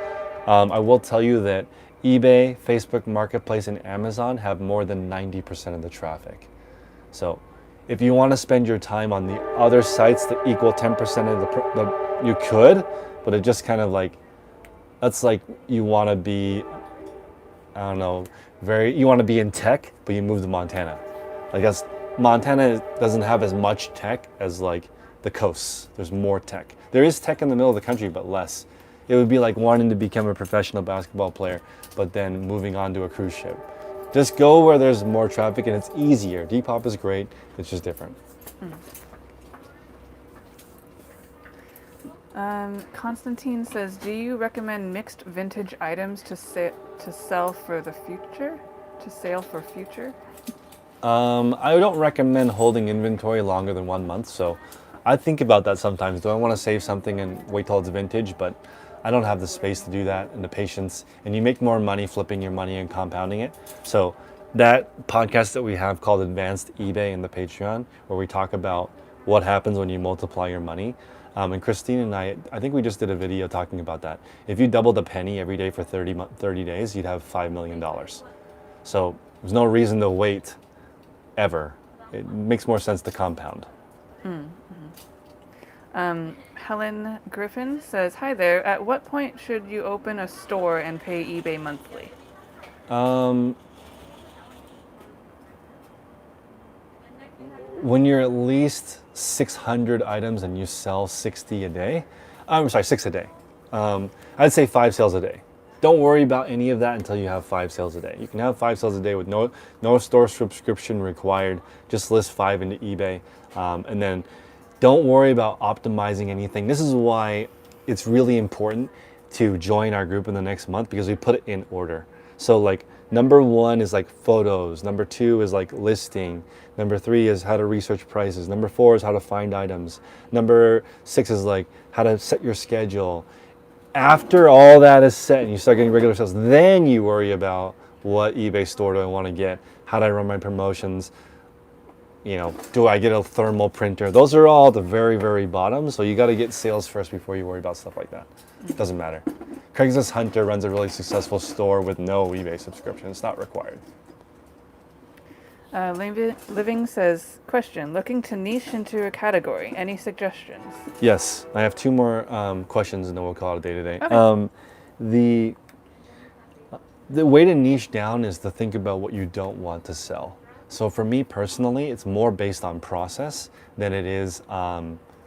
I will tell you that eBay, Facebook Marketplace, and Amazon have more than 90% of the traffic. So if you want to spend your time on the other sites that equal 10% of you could, but it just kind of like, that's like you want to be, I don't know, you want to be in tech, but you move to Montana. I guess Montana doesn't have as much tech as like the coasts. There's more tech. There is tech in the middle of the country, but less. It would be like wanting to become a professional basketball player, but then moving on to a cruise ship. Just go where there's more traffic and it's easier. Depop is great, it's just different. Constantine says, do you recommend mixed vintage items to sell for the future? To sale for future? I don't recommend holding inventory longer than 1 month, so I think about that sometimes. Do I want to save something and wait till it's vintage? But I don't have the space to do that and the patience, and you make more money flipping your money and compounding it. So that podcast that we have called Advanced eBay in the Patreon, where we talk about what happens when you multiply your money. And Christine and I think we just did a video talking about that. If you doubled a penny every day for 30 days, you'd have $5 million. So there's no reason to wait ever. It makes more sense to compound. Helen Griffin says, hi there. At what point should you open a store and pay eBay monthly? When you're at least 600 items and you sell 60 a day, I'm sorry, 6 a day. I'd say 5 sales a day. Don't worry about any of that until you have 5 sales a day. You can have 5 sales a day with no store subscription required. Just list 5 into eBay. And then don't worry about optimizing anything. This is why it's really important to join our group in the next month, because we put it in order. So like number 1 is like photos. Number 2 is like listing. Number 3 is how to research prices. Number 4 is how to find items. Number 6 is like how to set your schedule. After all that is set and you start getting regular sales, then you worry about what eBay store do I want to get? How do I run my promotions? You know, do I get a thermal printer? Those are all at the very, very bottom. So you got to get sales first before you worry about stuff like that. It doesn't matter. Craigslist Hunter runs a really successful store with no eBay subscription. It's not required. Living says, question, looking to niche into a category. Any suggestions? Yes, I have 2 more questions and then we'll call it a day today. Okay. The way to niche down is to think about what you don't want to sell. So for me personally, it's more based on process than it is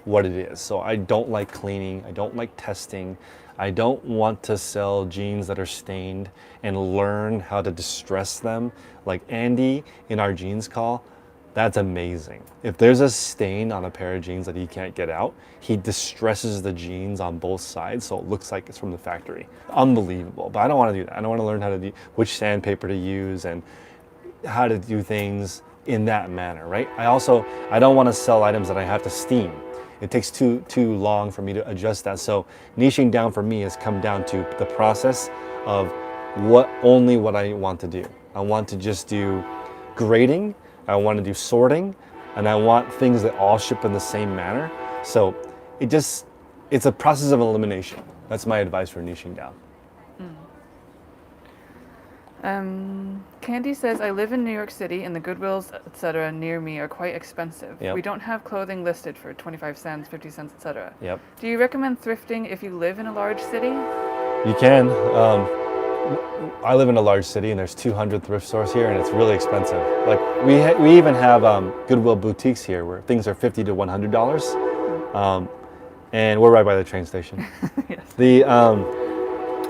what it is. So I don't like cleaning, I don't like testing, I don't want to sell jeans that are stained and learn how to distress them. Like Andy in our jeans call, that's amazing. If there's a stain on a pair of jeans that he can't get out, he distresses the jeans on both sides so it looks like it's from the factory. Unbelievable. But I don't want to do that. I don't want to learn how to do which sandpaper to use and how to do things in that manner, right? I don't want to sell items that I have to steam. It takes too long for me to adjust that. So niching down for me has come down to the process of what I want to do. I want to just do grading, I want to do sorting, and I want things that all ship in the same manner. So it's a process of elimination. That's my advice for niching down. Candy says, I live in New York City and the Goodwills, etc. near me are quite expensive. Yep. We don't have clothing listed for 25 cents, 50 cents, etc. Yep. Do you recommend thrifting if you live in a large city? You can. I live in a large city and there's 200 thrift stores here and it's really expensive. Like we even have Goodwill boutiques here where things are $50 to $100. And we're right by the train station. Yes.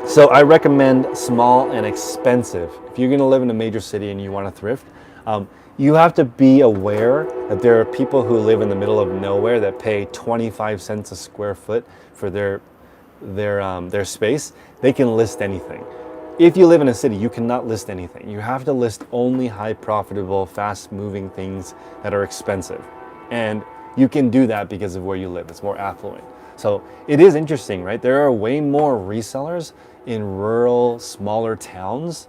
So I recommend small and expensive. If you're gonna live in a major city and you wanna thrift, you have to be aware that there are people who live in the middle of nowhere that pay 25 cents a square foot for their space. They can list anything. If you live in a city, you cannot list anything. You have to list only high profitable, fast moving things that are expensive. And you can do that because of where you live. It's more affluent. So it is interesting, right? There are way more resellers in rural, smaller towns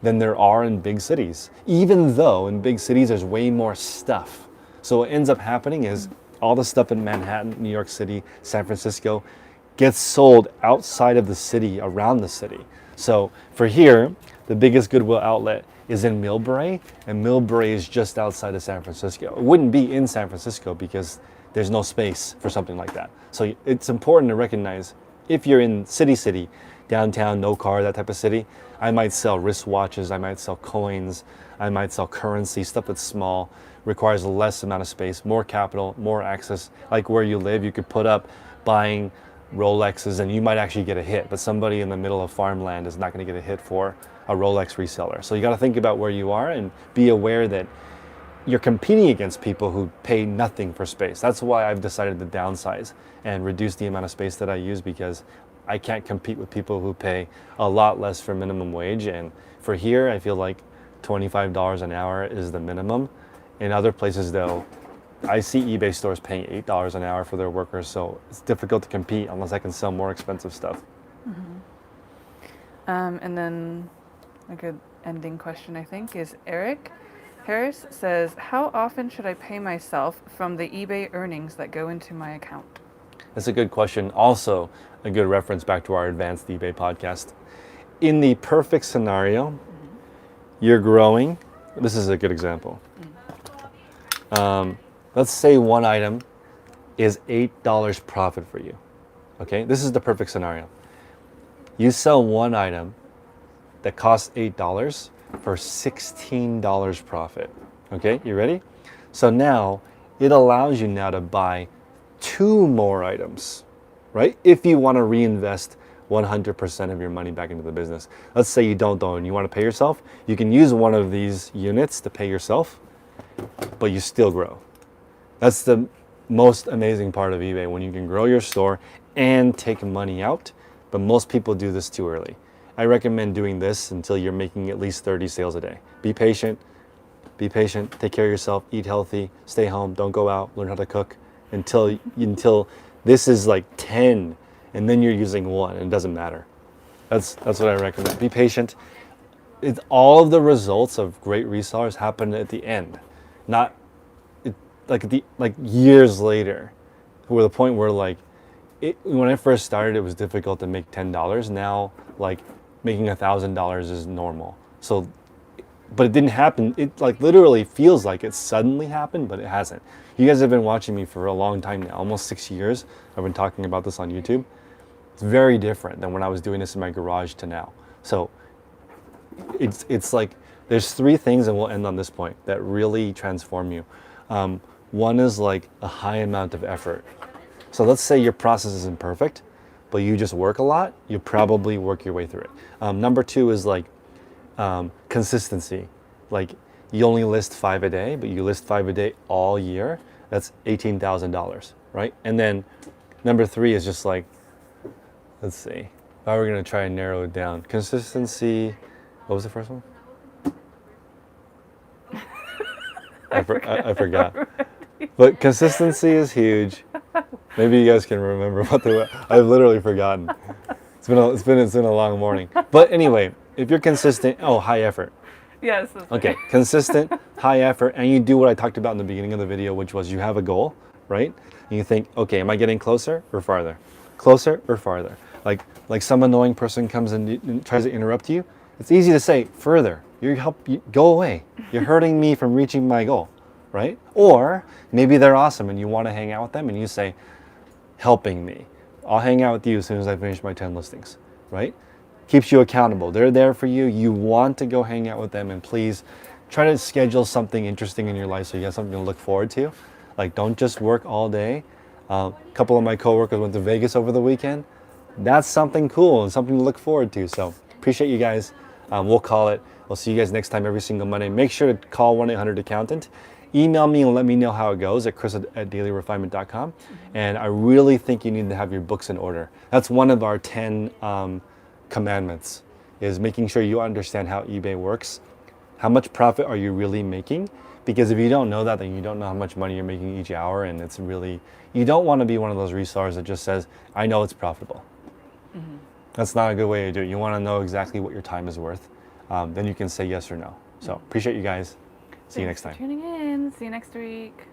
than there are in big cities. Even though in big cities, there's way more stuff. So what ends up happening is all the stuff in Manhattan, New York City, San Francisco gets sold outside of the city, around the city. So for here, the biggest Goodwill outlet is in Millbrae, and Millbrae is just outside of San Francisco. It wouldn't be in San Francisco because there's no space for something like that. So it's important to recognize if you're in city, downtown, no car, that type of city, I might sell wristwatches, I might sell coins, I might sell currency, stuff that's small, requires less amount of space, more capital, more access. Like where you live, you could put up buying Rolexes and you might actually get a hit, but somebody in the middle of farmland is not going to get a hit for a Rolex reseller. So you got to think about where you are and be aware that you're competing against people who pay nothing for space. That's why I've decided to downsize and reduce the amount of space that I use, because I can't compete with people who pay a lot less for minimum wage. And for here, I feel like $25 an hour is the minimum. In other places though, I see eBay stores paying $8 an hour for their workers, so it's difficult to compete unless I can sell more expensive stuff. And then a good ending question, I think, is Eric Harris says, how often should I pay myself from the eBay earnings that go into my account? That's a good question. Also, a good reference back to our advanced eBay podcast. In the perfect scenario, you're growing. This is a good example. Let's say one item is $8 profit for you. Okay, this is the perfect scenario. You sell one item that costs $8 for $16 profit. Okay, you ready? So now it allows you now to buy 2 more items, right? If you want to reinvest 100% of your money back into the business. Let's say you don't though and you want to pay yourself. You can use one of these units to pay yourself, but you still grow. That's the most amazing part of eBay, when you can grow your store and take money out, but most people do this too early. I recommend doing this until you're making at least 30 sales a day. Be patient, take care of yourself, eat healthy, stay home, don't go out, learn how to cook until this is like 10, and then you're using 1, and it doesn't matter. That's what I recommend. Be patient. All of the results of great resellers happen at the end, not like years later, where the point where when I first started, it was difficult to make $10. Now, like making $1,000 is normal. So, but it didn't happen. It like literally feels like it suddenly happened, but it hasn't. You guys have been watching me for a long time now, almost 6 years. I've been talking about this on YouTube. It's very different than when I was doing this in my garage to now. So it's like there's 3 things, and we'll end on this point, that really transform you. One is like a high amount of effort. So let's say your process isn't perfect, but you just work a lot, you probably work your way through it. Number 2 is like consistency. Like you only list 5 a day, but you list 5 a day all year. That's $18,000, right? And then number 3 is just like, let's see, if I were gonna try and narrow it down. Consistency, what was the first one? I forgot. But consistency is huge. Maybe you guys can remember what they were. I've literally forgotten. It's been a long morning. But anyway, if you're consistent, high effort. Yes. Okay, consistent, high effort, and you do what I talked about in the beginning of the video, which was you have a goal, right? And you think, okay, am I getting closer or farther? Closer or farther? Like some annoying person comes and tries to interrupt you. It's easy to say further. Go away. You're hurting me from reaching my goal, right? Or maybe they're awesome and you want to hang out with them and you say, helping me. I'll hang out with you as soon as I finish my 10 listings, right? Keeps you accountable. They're there for you. You want to go hang out with them, and please try to schedule something interesting in your life so you have something to look forward to. Like, don't just work all day. A couple of my coworkers went to Vegas over the weekend. That's something cool and something to look forward to. So appreciate you guys. We'll call it. We'll see you guys next time every single Monday. Make sure to call 1-800-ACCOUNTANT. Email me and let me know how it goes at chris@dailyrefinement.com. And I really think you need to have your books in order. That's one of our 10 commandments, is making sure you understand how eBay works. How much profit are you really making? Because if you don't know that, then you don't know how much money you're making each hour. And it's really, you don't want to be one of those resellers that just says, I know it's profitable. Mm-hmm. That's not a good way to do it. You want to know exactly what your time is worth. Then you can say yes or no. So appreciate you guys. See you next time. Thanks for tuning in. See you next week.